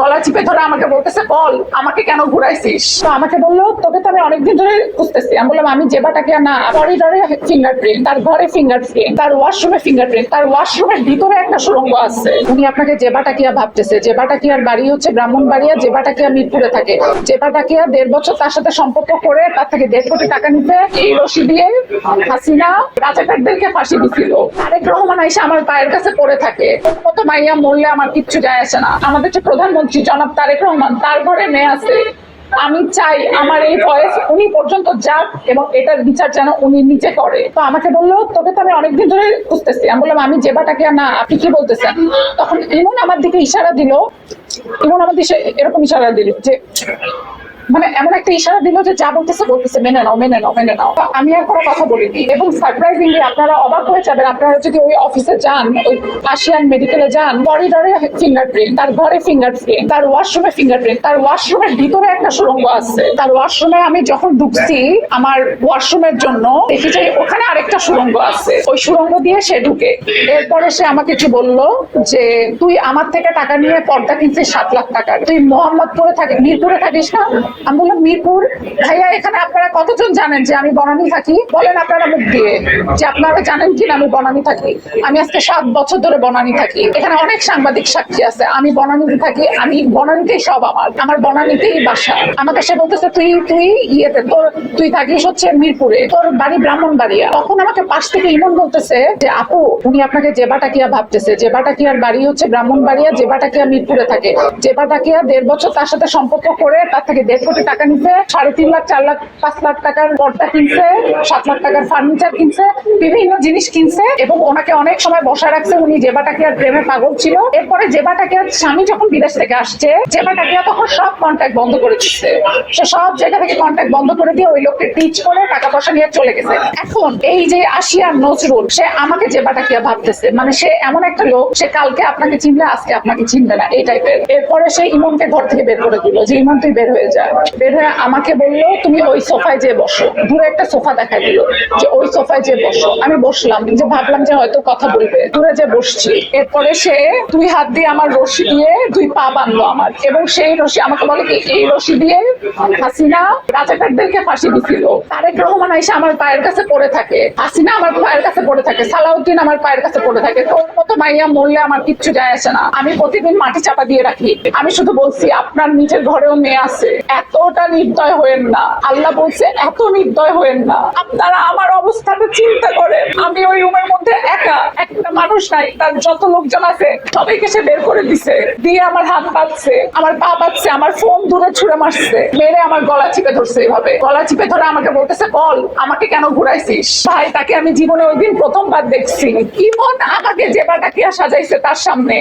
গলা চিপে ধরে আমাকে বলতেছে বল আমাকে কেন ঘুরাইছিস। তো আমাকে বললো তোকে তো আমি অনেকদিন ধরে খুঁজতেছি। আমি বললাম আমি যেবাটাকে না, করিডরে ফিঙ্গারপ্রিন্ট, তার ঘরে ফিঙ্গারপ্রিন্ট, তার ওয়াশরুমে ফিঙ্গারপ্রিন্ট, তার ওয়াশরুমের ভিতরে একটা সুড়ঙ্গ আছে। উনি আপনাকে যেবাটাকিয়া ভাবতেছে। যেবাটাকিয়ার বাড়ি হচ্ছে ব্রাহ্মণবাড়িয়া, যেবাটাকিয়া মিরপুরে থাকে। যেবাটাকিয়া 1.5 বছর তার সাথে সম্পর্ক করে তার থেকে 1.5 কোটি টাকা নিতে এই রশি দিয়ে হাসিনা রাজাকারদেরকে ফাঁসি দিছিল। তারেক রহমান এসে আমার পায়ের কাছে পড়ে থাকে। মতো মাইয়া মরলে আমার কিচ্ছু যায় আসে না। আমাদের যে প্রধানমন্ত্রী জনাব তারেক রহমান, তার ঘরে মেয়ে আছে। আমি চাই আমার এই ভয়েস উনি পর্যন্ত যাক এবং এটার বিচার যেন উনি নিজে করে। তো আমাকে বললো তোকে তো আমি অনেকদিন ধরে খুঁজতেছি। আমি বললাম আমি যেবাটাকে না, আপনি কি বলতেছেন। তখন ইমন আমার দিকে ইশারা দিল, ইমন আমার দিকে এরকম ইশারা দিল যে মানে এমন একটা ইশারা দিল যে যা বলতেছে বলতেছে মেনে নাও মেনে নাও মেনে নাও। আমি আর কোনো কথা বলিনি। এবং সারপ্রাইজিংলি আপনারা অবাক হয়ে যাবেন, আপনারা যদি ওই অফিসে যান, ওই আশিয়ান মেডিকেলে যান, করিডরে ফিঙ্গারপ্রিন্ট, তার ঘরে ফিঙ্গারপ্রিন্ট, তার ওয়াশরুমে ফিঙ্গারপ্রিন্ট, তার ওয়াশরুমের ভিতরে একটা সুড়ঙ্গ আছে। তার ওয়াশরুমে আমি যখন ঢুকছি আমার ওয়াশরুমের জন্য, দেখি যে ওখানে আরেকটা সুড়ঙ্গ আছে। ওই সুড়ঙ্গ দিয়ে সে ঢুকে। এরপরে সে আমাকে কি বললো যে তুই আমার থেকে টাকা নিয়ে পর্দা কিনছিস 7 লাখ টাকার, তুই মোহাম্মদপুরে থাকিস, মিরপুরে থাকিস না। আমি বললাম মিরপুর। ভাইয়া এখানে আপনারা কতজন জানেন যে আমি বনানী থাকি? বলেন আপনারা মুখ দিয়ে যে আপনারা জানেন কিনা আমি বনানী থাকি। আমি আজকে 7 বছর ধরে বনানী থাকি। এখানে অনেক সাংবাদিক সাক্ষী আছে। আমি বনানীতে থাকি, আমি বনানীতেই সব আমার বনানীতেই বাসা। আমাকে সে বলতেছে তুই তুই ইয়েতে তুই থাকিস হচ্ছে মিরপুরে, তোর বাড়ি ব্রাহ্মণবাড়িয়া। তখন আমাকে পাশ থেকে ইমন বলতেছে যে আপু উনি আপনাকে যেবাটাকিয়া ভাবতেছে। যেবাটাকিয়ার বাড়ি হচ্ছে ব্রাহ্মণবাড়িয়া, যেবাটাকিয়া মিরপুরে থাকে। যেবাটাকিয়া 1.5 বছর তার সাথে সম্পর্ক করে তার থেকে 1.5 কোটি টাকা নিছে, 3.5 লাখ 4 লাখ 5 লাখ টাকার পর্দা কিনছে, 7 লাখ টাকার ফার্নিচার কিনছে, বিভিন্ন জিনিস কিনছে এবং ওনাকে অনেক সময় বসা রাখছে। উনি যেবাটাকিয়ার প্রেমে পাগল ছিল। এরপরে যেবাটাকিয়ার স্বামী যখন বিদেশ থেকে আসছে, যেবাটাকিয়া তখন সব কন্ট্যাক্ট বন্ধ করে দিচ্ছে। সে সব জায়গা থেকে কন্ট্যাক্ট বন্ধ করে দিয়ে ওই লোককে টিচ করে টাকা পয়সা নিয়ে চলে গেছে। এখন এই যে আশিয়ার নজরুল, সে আমাকে যেবাটাকিয়া ভাবতেছে। মানে সে এমন একটা লোক, সে কালকে আপনাকে চিনলে আজকে আপনাকে চিনবে না, এই টাইপের। এরপরে সে ইমনকে ঘর থেকে বের করে দিল যে ইমন তুই বের হয়ে যায়। বের হয়ে আমাকে বললো তুমি ওই সোফায় যে বসো। দূরে একটা সোফা দেখা দিল যে ওই সোফায় যে বসো। আমি বসলাম, যে ভাবলাম যে হয়তো কথা বলবে, দূরে যে বসছি। এরপরে সে 2 হাত দিয়ে আমার রশি দিয়ে 2 পা বাঁধলো আমার, এবং সেই রশি আমাকে বলে কি এই রশি দিয়ে হাসিনা রাজাকারদেরকে ফাঁসি দিছিল। তারেক রহমান এসে আমার পায়ের কাছে পড়ে থাকে, হাসিনা আমার পায়ের কাছে পড়ে থাকে, সালাউদ্দিন আমার পায়ের কাছে পড়ে থাকে। তোর মতো মাইয়া মরলে আমার কিচ্ছু যায় আসে না। আমি প্রতিদিন মাটি চাপা দিয়ে রাখি। আমি শুধু বলছি আপনার নিজের ঘরেও মেয়ে আছে, এতটা নির্দয় হয়েন না। আল্লাহ বলছে এত নির্দয় হয়েন না। আপনারা আমার অবস্থাটা চিন্তা করেন। আমি ওই রুমের মধ্যে একা, একটা মানুষ নাই, তার যত লোকজন আছে সবাইকে সে বের করে দিছে, দিয়ে আমার হাত বাঁধছে, আমার পা বাঁধছে, আমার ফোন দূরে ছুঁড়ে মারছে, মেরে আমার গলা চিপে ধরছে। এভাবে গলা চিপে ধরে আমাকে বলতেছে বল আমাকে কেন ঘুরাইছিস। ভাই তাকে আমি জীবনে ওই দিন প্রথমবার দেখছি। ইমন আমাকে যেবাটাকিয়া সাজাইছে তার সামনে।